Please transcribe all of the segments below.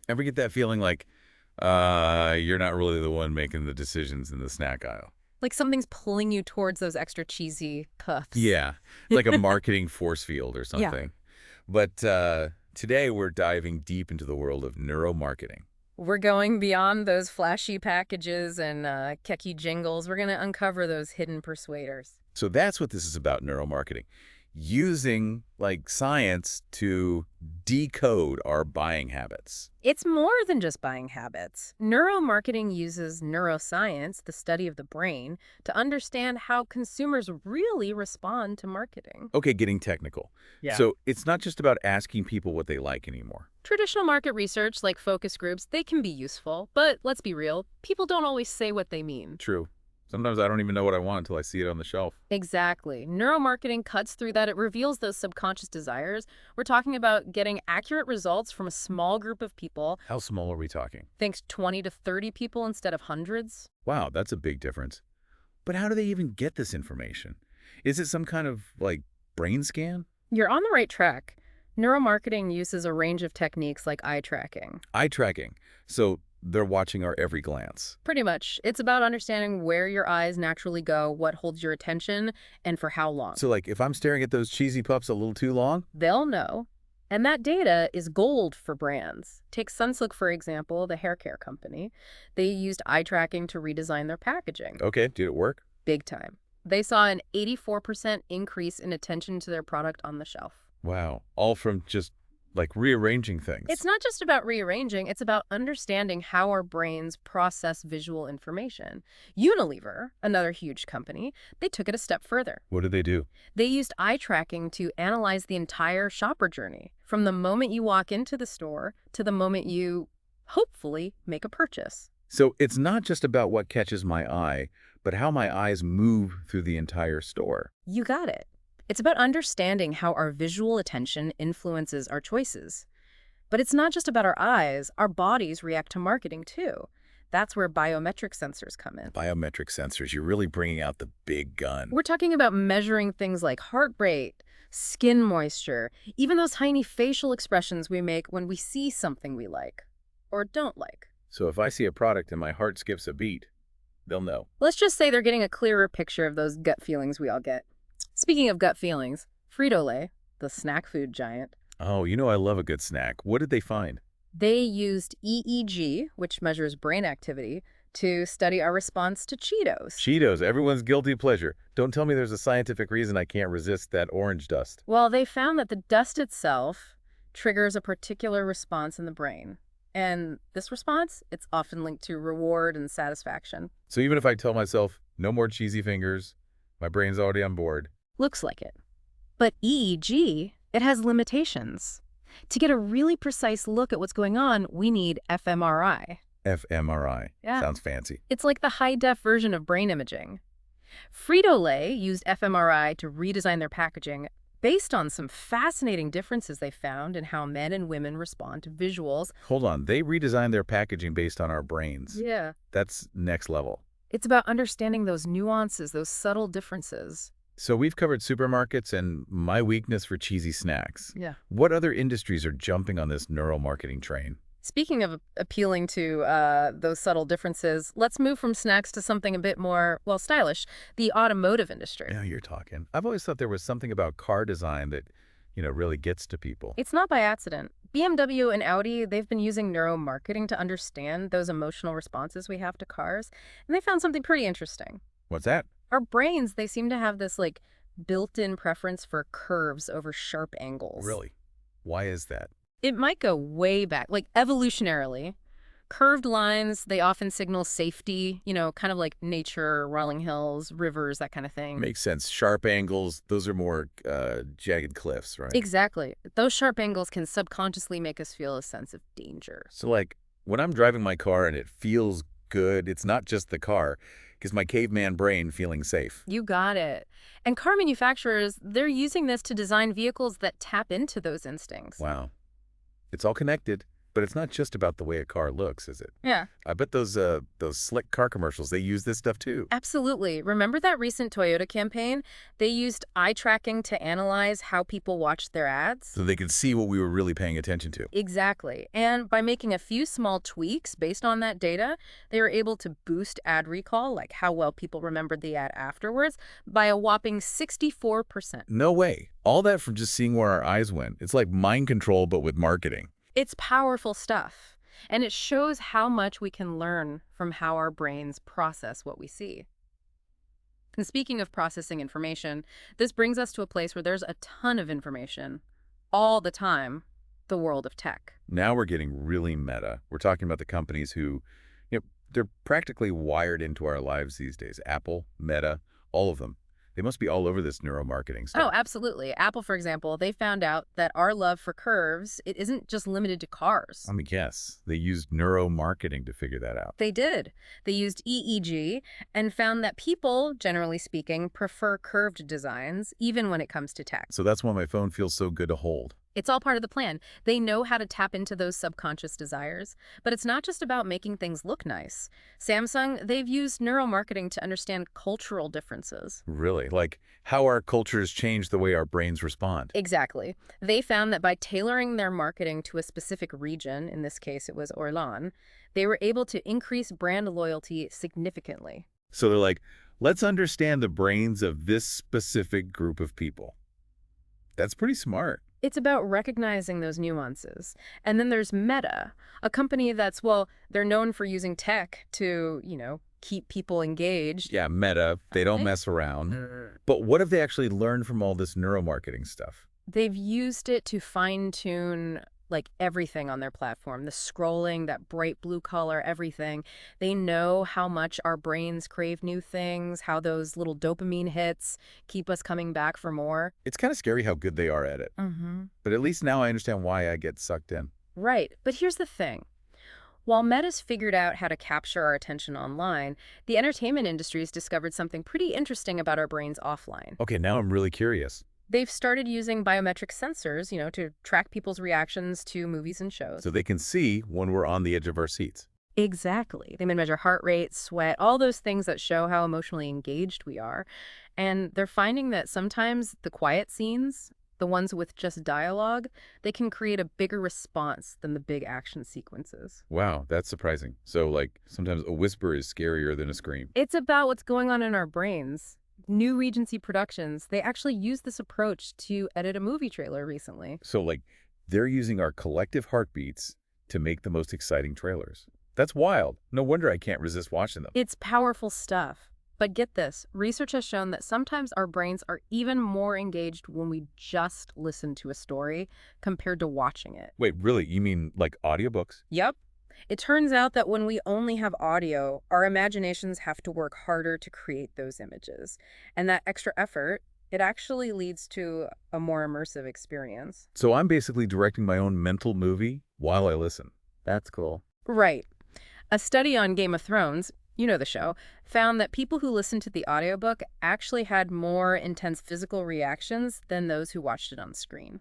Ever get that feeling like you're not really the one making the decisions in the snack aisle? Like something's pulling you towards those extra cheesy puffs. Yeah, like a marketing force field or Yeah. something. But today we're diving deep into the world of neuromarketing. We're going beyond those flashy packages and catchy jingles. We're going to uncover those hidden persuaders. So that's what this is about, neuromarketing. Using like science to decode our buying habits. It's more than just buying habits. Neuromarketing uses neuroscience, the study of the brain, to understand how consumers really respond to marketing. Okay, getting technical. Yeah. So it's not just about asking people what they like anymore. Traditional market research, like focus groups, they can be useful, but let's be real, people don't always say what they mean. True. Sometimes I don't even know what I want until I see it on the shelf. Exactly. Neuromarketing cuts through that. It reveals those subconscious desires. We're talking about getting accurate results from a small group of people. How small are we talking? Think 20 to 30 people instead of hundreds. Wow, that's a big difference. But how do they even get this information? Is it some kind of, like, brain scan? You're on the right track. Neuromarketing uses a range of techniques like eye tracking. Eye tracking. So they're watching our every glance. Pretty much. It's about understanding where your eyes naturally go, what holds your attention, and for how long. So, like, if I'm staring at those cheesy puffs a little too long? They'll know. And that data is gold for brands. Take Sunsilk, for example, the hair care company. They used eye tracking to redesign their packaging. Okay, did it work? Big time. They saw an 84% increase in attention to their product on the shelf. Wow, all from just, like, rearranging things. It's not just about rearranging, it's about understanding how our brains process visual information. Unilever, another huge company, they took it a step further. What did they do? They used eye tracking to analyze the entire shopper journey, from the moment you walk into the store to the moment you, hopefully, make a purchase. So it's not just about what catches my eye, but how my eyes move through the entire store. You got it. It's about understanding how our visual attention influences our choices. But it's not just about our eyes. Our bodies react to marketing, too. That's where biometric sensors come in. Biometric sensors, you're really bringing out the big gun. We're talking about measuring things like heart rate, skin moisture, even those tiny facial expressions we make when we see something we like or don't like. So if I see a product and my heart skips a beat, they'll know. Let's just say they're getting a clearer picture of those gut feelings we all get. Speaking of gut feelings, Frito-Lay, the snack food giant, Oh, you know I love a good snack. What did they find? they used EEG, which measures brain activity, to study our response to Cheetos. Cheetos, everyone's guilty pleasure. Don't tell me there's a scientific reason I can't resist that orange dust. Well, they found that the dust itself triggers a particular response in the brain. And this response, it's often linked to reward and satisfaction. So even if I tell myself, no more cheesy fingers, my brain's already on board. Looks like it. But EEG, it has limitations. To get a really precise look at what's going on, we need fMRI. fMRI. Yeah. Sounds fancy. It's like the high-def version of brain imaging. Frito-Lay used fMRI to redesign their packaging based on some fascinating differences they found in how men and women respond to visuals. Hold on, they redesigned their packaging based on our brains. Yeah. That's next level. It's about understanding those nuances, those subtle differences. So we've covered supermarkets and my weakness for cheesy snacks. Yeah. What other industries are jumping on this neuromarketing train? Speaking of appealing to those subtle differences, let's move from snacks to something a bit more, well, stylish, the automotive industry. Now you're talking. I've always thought there was something about car design that, really gets to people. It's not by accident. BMW and Audi, they've been using neuromarketing to understand those emotional responses we have to cars, and they found something pretty interesting. What's that? Our brains, they seem to have this, like, built-in preference for curves over sharp angles. Really? Why is that? It might go way back, like evolutionarily. Curved lines, they often signal safety, kind of like nature, rolling hills, rivers, that kind of thing. Makes sense. Sharp angles, those are more jagged cliffs, right? Exactly. Those sharp angles can subconsciously make us feel a sense of danger. So, like, when I'm driving my car and it feels good, it's not just the car, because my caveman brain feeling safe. You got it. And car manufacturers, they're using this to design vehicles that tap into those instincts. Wow. It's all connected. But it's not just about the way a car looks, is it? Yeah. I bet those slick car commercials, they use this stuff too. Absolutely. Remember that recent Toyota campaign? They used eye tracking to analyze how people watched their ads? So they could see what we were really paying attention to. Exactly. And by making a few small tweaks based on that data, they were able to boost ad recall, like how well people remembered the ad afterwards, by a whopping 64%. No way. All that from just seeing where our eyes went. It's like mind control, but with marketing. It's powerful stuff. And it shows how much we can learn from how our brains process what we see. And speaking of processing information, this brings us to a place where there's a ton of information all the time, the world of tech. Now we're getting really meta. We're talking about the companies who, they're practically wired into our lives these days. Apple, Meta, all of them. They must be all over this neuromarketing Oh, stuff. absolutely. Apple, for example, they found out that our love for curves, it isn't just limited to cars. Let me guess. They used neuromarketing to figure that out. They did. They used EEG and found that people, generally speaking, prefer curved designs, even when it comes to tech. So that's why my phone feels so good to hold. It's all part of the plan. They know how to tap into those subconscious desires. But it's not just about making things look nice. Samsung, they've used neuromarketing to understand cultural differences. Really? Like how our cultures change the way our brains respond. Exactly. They found that by tailoring their marketing to a specific region, in this case it was Orlan, they were able to increase brand loyalty significantly. So they're like, let's understand the brains of this specific group of people. That's pretty smart. It's about recognizing those nuances. And then there's Meta, a company that's, well, they're known for using tech to, keep people engaged. Yeah, Meta, they don't Right? mess around. But what have they actually learned from all this neuromarketing stuff? They've used it to fine-tune everything on their platform, the scrolling, that bright blue color, everything. They know how much our brains crave new things, how those little dopamine hits keep us coming back for more. It's kind of scary how good they are at it. Mm-hmm. But at least now I understand why I get sucked in. Right. But here's the thing. While Meta's figured out how to capture our attention online, the entertainment industry's discovered something pretty interesting about our brains offline. Okay, now I'm really curious. They've started using biometric sensors, to track people's reactions to movies and shows. So they can see when we're on the edge of our seats. Exactly. They measure heart rate, sweat, all those things that show how emotionally engaged we are. And they're finding that sometimes the quiet scenes, the ones with just dialogue, they can create a bigger response than the big action sequences. Wow, that's surprising. So, like, sometimes a whisper is scarier than a scream. It's about what's going on in our brains. New Regency Productions, they actually used this approach to edit a movie trailer recently. So, like, they're using our collective heartbeats to make the most exciting trailers. That's wild. No wonder I can't resist watching them. It's powerful stuff. But get this, research has shown that sometimes our brains are even more engaged when we just listen to a story compared to watching it. Wait, really? You mean like audiobooks? Yep. It turns out that when we only have audio, our imaginations have to work harder to create those images. And that extra effort, it actually leads to a more immersive experience. So I'm basically directing my own mental movie while I listen. That's cool. Right. A study on Game of Thrones, you know the show, found that people who listened to the audiobook actually had more intense physical reactions than those who watched it on screen.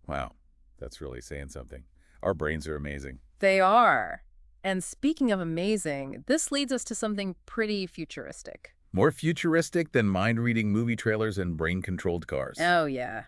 Wow, that's really saying something. Our brains are amazing. They are. And speaking of amazing, this leads us to something pretty futuristic. More futuristic than mind-reading movie trailers and brain-controlled cars. Oh, yeah.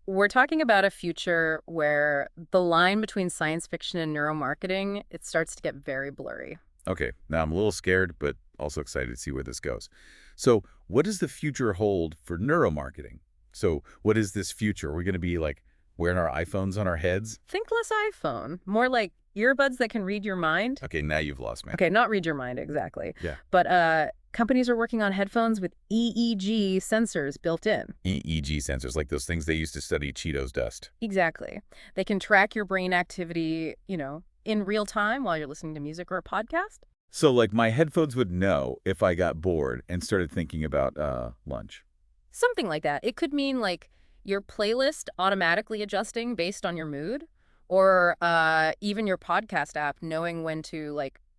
We're talking about a future where the line between science fiction and neuromarketing, it starts to get very blurry. Okay, now I'm a little scared, but also excited to see where this goes. So what does the future hold for neuromarketing? So what is this future? Are we going to be like wearing our iPhones on our heads? Think less iPhone, more like earbuds that can read your mind. Okay, now you've lost me. Okay, not read your mind exactly. Yeah. But companies are working on headphones with EEG sensors built in. EEG sensors, like those things they used to study Cheetos dust. Exactly. They can track your brain activity, in real time while you're listening to music or a podcast. So like my headphones would know if I got bored and started thinking about lunch. Something like that. It could mean like your playlist automatically adjusting based on your mood, or even your podcast app knowing when to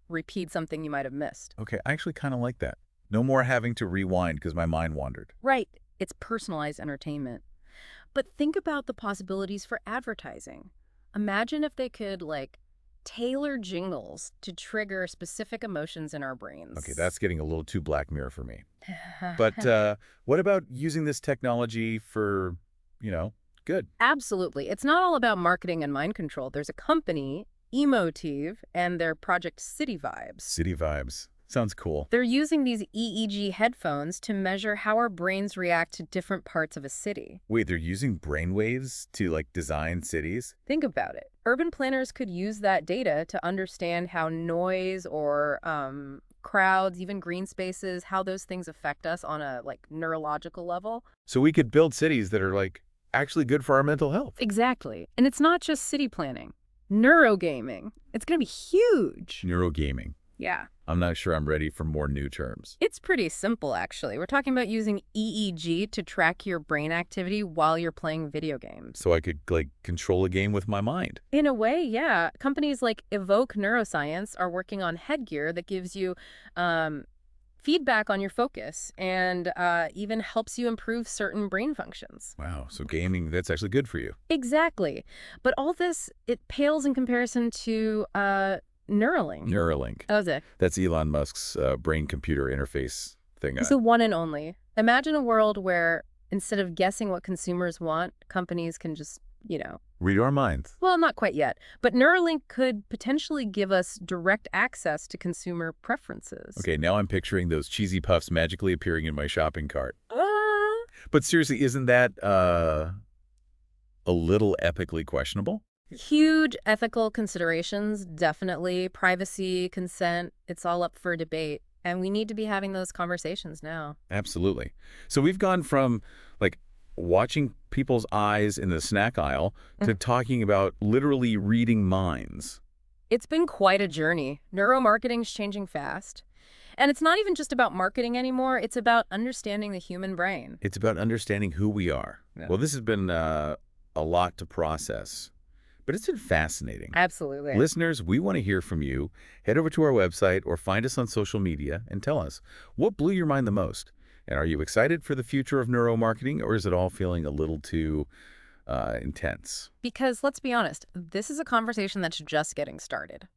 repeat something you might have missed. Okay, I actually kind of like that. No more having to rewind because my mind wandered. Right. It's personalized entertainment. But think about the possibilities for advertising. Imagine if they could tailor jingles to trigger specific emotions in our Okay, brains. that's getting a little too Black Mirror for me. But what about using this technology for, you know, good? Absolutely. It's not all about marketing and mind control. There's a company, Emotive, and their project City Vibes. City vibes. Sounds cool. They're using these EEG headphones to measure how our brains react to different parts of a city. Wait, they're using brainwaves to, like, design cities? Think about it. Urban planners could use that data to understand how noise or crowds, even green spaces, how those things affect us on a neurological level. So we could build cities that are, like, actually good for our mental health. Exactly. And it's not just city planning. Neurogaming. It's going to be huge. Neurogaming. Yeah. I'm not sure I'm ready for more new terms. It's pretty simple, actually. We're talking about using EEG to track your brain activity while you're playing video games. So I could, like, control a game with my mind. In a way, yeah. Companies like Evoke Neuroscience are working on headgear that gives you feedback on your focus and even helps you improve certain brain functions. Wow, so gaming, that's actually good for you. Exactly. But all this, it pales in comparison to Neuralink. Neuralink. Oh, Zach. That's Elon Musk's brain-computer interface thing. It's the one and only. Imagine a world where instead of guessing what consumers want, companies can just, Read our minds. well, not quite yet, but Neuralink could potentially give us direct access to consumer preferences. Okay, now I'm picturing those cheesy puffs magically appearing in my shopping cart. Ah. But seriously, isn't that a little ethically questionable? Huge ethical considerations, definitely. Privacy, consent, it's all up for debate. And we need to be having those conversations now. Absolutely. So we've gone from, like, watching people's eyes in the snack aisle to talking about literally reading minds. It's been quite a journey. Neuromarketing's changing fast. And it's not even just about marketing anymore. It's about understanding the human brain. It's about understanding who we are. Yeah. Well, this has been a lot to process, but it's been fascinating. Absolutely. Listeners, we want to hear from you. Head over to our website or find us on social media and tell us what blew your mind the most. And are you excited for the future of neuromarketing, or is it all feeling a little too intense? Because let's be honest, this is a conversation that's just getting started.